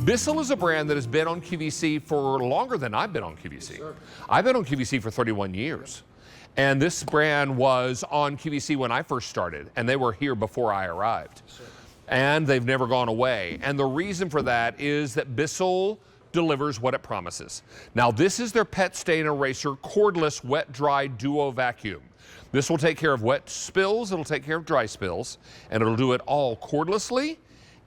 Bissell is a brand that has been on QVC for longer than I've been on QVC. Yes, I've been on QVC for 31 years. And this brand was on QVC when I first started, and they were here before I arrived. Yes, and they've never gone away. And the reason for that is that Bissell delivers what it promises. Now, this is their pet stain eraser cordless wet-dry duo vacuum. This will take care of wet spills, it'll take care of dry spills, and it'll do it all cordlessly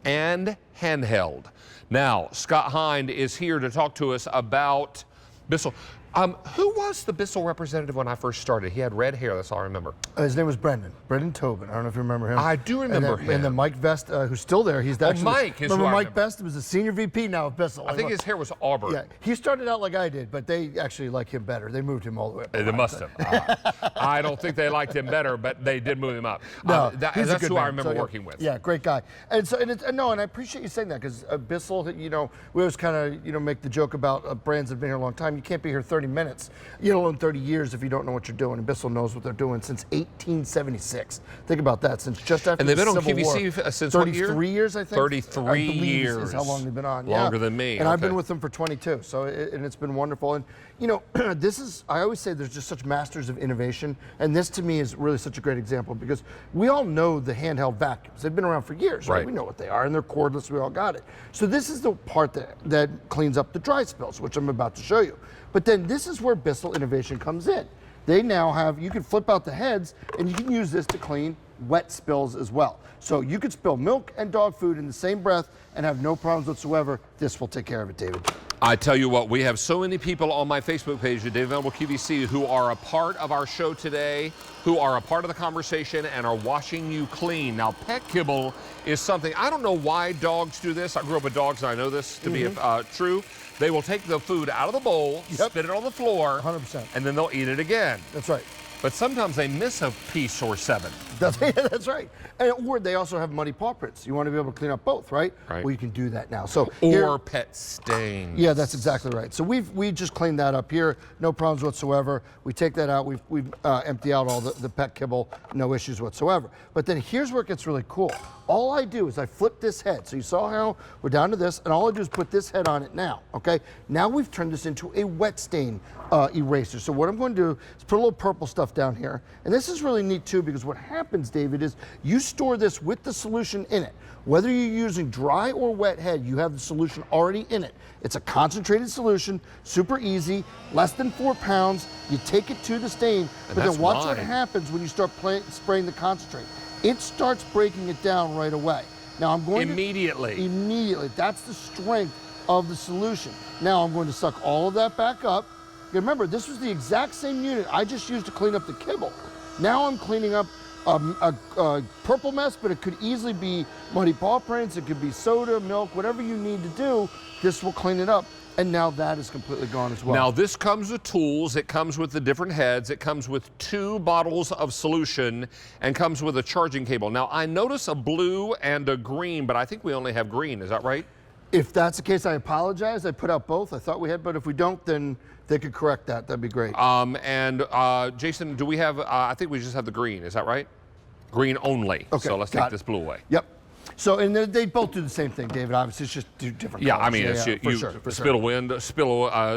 and handheld. Now, Scott Hind is here to talk to us about Bissell. Who was the Bissell representative when I first started? He had red hair, that's all I remember. His name was Brendan Tobin. I don't know if you remember him. I do remember him. And then Mike Vest, who's still there. He's actually, Mike. Remember Mike Vest was the senior VP now of Bissell. I think his hair was auburn. Yeah, he started out like I did, but they actually like him better. They moved him all the way up. They must have. I don't think they liked him better, but they did move him up. No, that's who I remember working with. Yeah, great guy. And so, and I appreciate you saying that, because Bissell, we always kind of, make the joke about brands that have been here a long time. You can't be here 30 minutes. You don't learn 30 years if you don't know what you're doing, and Bissell knows what they're doing since 1876. Think about that, since just after the Civil War. And they've been on QVC since what year? 33 years, I think. 33 years is how long they've been on. Longer than me. And I've been with them for 22, so and it's been wonderful. And this is, I always say there's just such masters of innovation, and this to me is really such a great example, because we all know the handheld vacuums. They've been around for years, right? We know what they are, and they're cordless, we all got it. So this is the part that cleans up the dry spills, which I'm about to show you. But then this is where Bissell innovation comes in. They now have, you can flip out the heads, and you can use this to clean wet spills as well. So you could spill milk and dog food in the same breath and have no problems whatsoever. This will take care of it, David. I tell you what, we have so many people on my Facebook page at David Venable QVC who are a part of our show today, who are a part of the conversation and are watching you clean. Now, pet kibble is something, I don't know why dogs do this. I grew up with dogs and I know this to be true. They will take the food out of the bowl, spit it on the floor, 100%, and then they'll eat it again. That's right. But sometimes they miss a piece or seven. That's right. Or they also have muddy paw prints. You want to be able to clean up both, right? Right. Well, you can do that now. So or pet stains. Yeah, that's exactly right. So we just cleaned that up here, no problems whatsoever. We take that out. We've emptied out all the pet kibble, no issues whatsoever. But then here's where it gets really cool. All I do is I flip this head. So you saw how we're down to this, and all I do is put this head on it now, okay? Now we've turned this into a wet stain eraser. So what I'm going to do is put a little purple stuff down here. And this is really neat too, because what happens, David, is you store this with the solution in it. Whether you're using dry or wet head, you have the solution already in it. It's a concentrated solution, super easy, less than 4 pounds. You take it to the stain, but then watch what happens when you start spraying the concentrate. It starts breaking it down right away. Now I'm going immediately. Immediately. That's the strength of the solution. Now I'm going to suck all of that back up. Remember, this was the exact same unit I just used to clean up the kibble. Now I'm cleaning up a purple mess, but it could easily be muddy paw prints, it could be soda, milk, whatever you need to do, this will clean it up. And now that is completely gone as well. Now this comes with tools, it comes with the different heads, it comes with 2 bottles of solution, and comes with a charging cable. Now I notice a blue and a green, but I think we only have green, is that right? If that's the case, I apologize. I put out both. I thought we had, but if we don't, then they could correct that. That'd be great. Jason, do we have, I think we just have the green, is that right? Green only. Okay, so let's take this blue away. Yep. So, and they both do the same thing, David. Obviously, it's just 2 different colors. I mean, you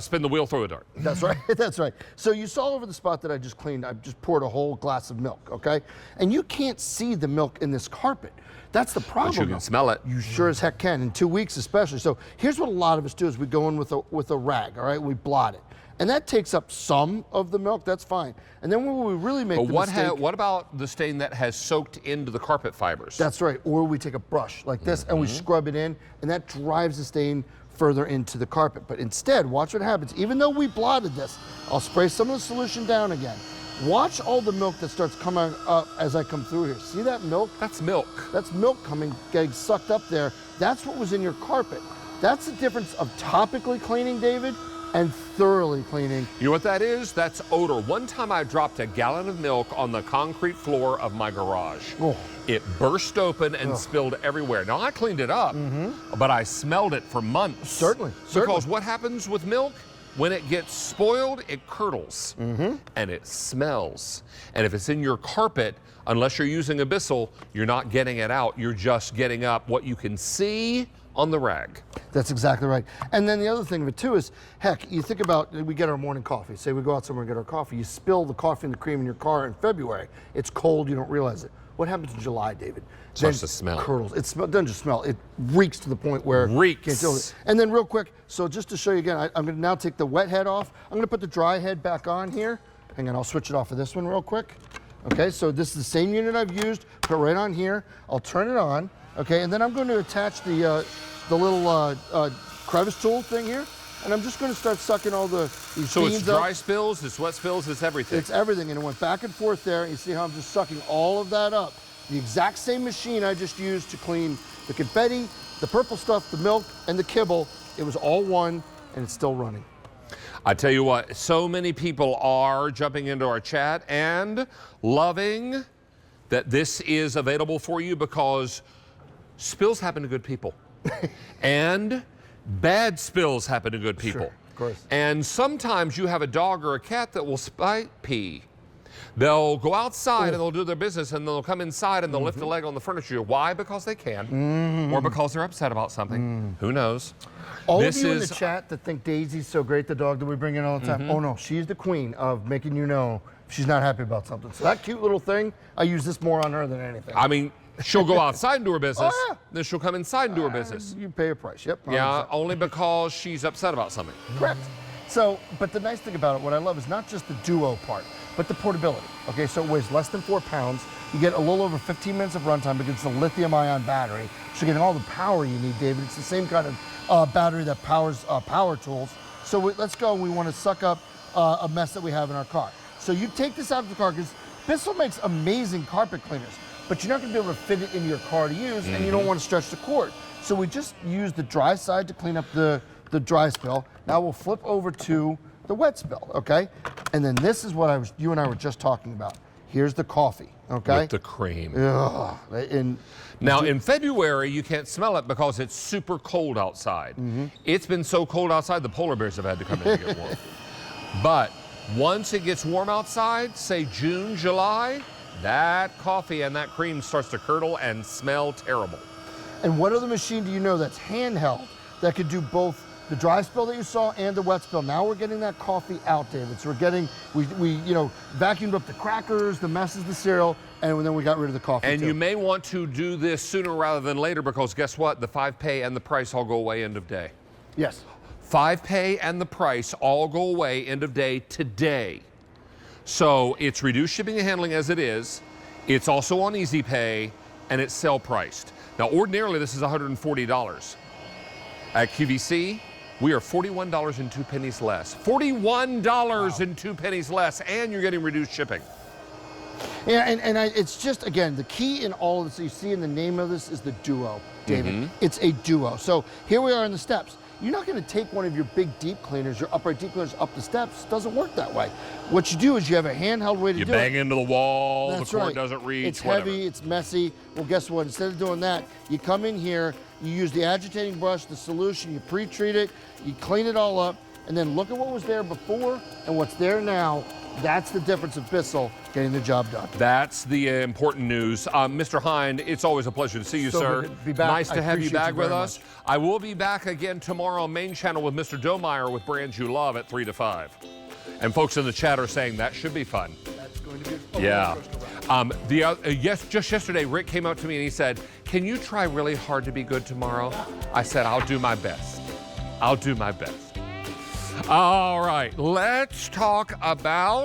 spin the wheel, throw a dart. That's right, that's right. So you saw over the spot that I just cleaned, I just poured a whole glass of milk, okay? And you can't see the milk in this carpet. That's the problem. But you can smell it. You sure as heck can, in 2 weeks especially. So here's what a lot of us do is we go in with a rag, all right? We blot it. And that takes up some of the milk, that's fine. And then when we really make the mistake... what about the stain that has soaked into the carpet fibers? That's right, or we take a brush like this and we scrub it in, and that drives the stain further into the carpet. But instead, watch what happens. Even though we blotted this, I'll spray some of the solution down again. Watch all the milk that starts coming up as I come through here. See that milk? That's milk. That's milk getting sucked up there. That's what was in your carpet. That's the difference of topically cleaning, David, and thoroughly cleaning. You know what that is? That's odor. One time I dropped a gallon of milk on the concrete floor of my garage. Oh. It burst open and spilled everywhere. Now I cleaned it up, but I smelled it for months. Certainly. Because what happens with milk? When it gets spoiled, it curdles and it smells. And if it's in your carpet, unless you're using a Bissell, you're not getting it out. You're just getting up what you can see on the rag. That's exactly right. And then the other thing of it too is, heck, you think about, we get our morning coffee. Say we go out somewhere and get our coffee. You spill the coffee and the cream in your car in February. It's cold, you don't realize it. What happens in July, David? It starts to smell. Curdles. It doesn't just smell, it reeks to the point where Reeks. you can't deal with it. And then real quick, so just to show you again, I'm gonna now take the wet head off. I'm gonna put the dry head back on here. Hang on, I'll switch it off of this one real quick. Okay, so this is the same unit I've used, put it right on here. I'll turn it on, okay, and then I'm going to attach the little crevice tool thing here, and I'm just going to start sucking all these So beans it's dry up. spills, it's wet spills, it's everything. It's everything, and it went back and forth there. You see how I'm just sucking all of that up. The exact same machine I just used to clean the confetti, the purple stuff, the milk, and the kibble. It was all one, and it's still running. I tell you what, so many people are jumping into our chat and loving that this is available for you because spills happen to good people. And bad spills happen to good people. Sure, of course. And sometimes you have a dog or a cat that will spite pee. They'll go outside and they'll do their business and they'll come inside and they'll lift a leg on the furniture. Why? Because they can. Or because they're upset about something. Who knows? All of you in the chat that think Daisy's so great, the dog that we bring in all the time, oh no, she's the queen of making you know she's not happy about something. So that cute little thing, I use this more on her than anything. I mean, she'll go outside and do her business, Oh, yeah. then she'll come inside and do her business. You pay a price, yep. 100%. Yeah, only because she's upset about something. Correct. So, but the nice thing about it, what I love is not just the duo part, but the portability. Okay, so it weighs less than 4 pounds. You get a little over 15 minutes of runtime because it's a lithium-ion battery. So you're getting all the power you need, David. It's the same kind of battery that powers power tools. So let's go. We want to suck up a mess that we have in our car. So you take this out of the car because Bissell makes amazing carpet cleaners, but you're not going to be able to fit it into your car to use, and you don't want to stretch the cord. So we just use the dry side to clean up the dry spill. Now we'll flip over to the wet spill, okay? And then this is what you and I were just talking about. Here's the coffee, okay? With the cream. Ugh. Now, in February, you can't smell it because it's super cold outside. It's been so cold outside, the polar bears have had to come in to get warm. But once it gets warm outside, say June, July, that coffee and that cream starts to curdle and smell terrible. And what other machine do you know that's handheld that could do both the dry spill that you saw and the wet spill? Now we're getting that coffee out, David. So we're getting, we vacuumed up the crackers, the messes, the cereal, and then we got rid of the coffee And too. you may want to do this sooner rather than later because guess what? The 5-pay and the price all go away end of day. Yes. 5-pay and the price all go away end of day today. So it's reduced shipping and handling as it is. It's also on Easy Pay and it's sale priced. Now ordinarily this is $140. At QVC, we are $41.02 less. $41.02 less, and you're getting reduced shipping. Yeah, it's just, again, the key in all of this, you see in the name of this, is the duo, David. It's a duo. So here we are in the steps. You're not going to take one of your big deep cleaners, your upright deep cleaners, up the steps. It doesn't work that way. What you do is you have a handheld way to do it. You bang into the wall, That's the cord right. doesn't reach, It's whatever. heavy, it's messy. Well, guess what? Instead of doing that, you come in here, you use the agitating brush, the solution, you pre-treat it, you clean it all up, and then look at what was there before and what's there now. That's the difference of Bissell getting the job done. That's the important news. Mr. Hind, it's always a pleasure to see you, So sir. good to be back. Nice to I have you appreciate back you with very us. much. I will be back again tomorrow on Main Channel with Mr. Domeyer with Brands You Love at 3 to 5. And folks in the chat are saying that should be fun. That's going to be Yeah. Just yesterday, Rick came up to me and he said, "Can you try really hard to be good tomorrow?" I said, "I'll do my best. I'll do my best." All right, let's talk about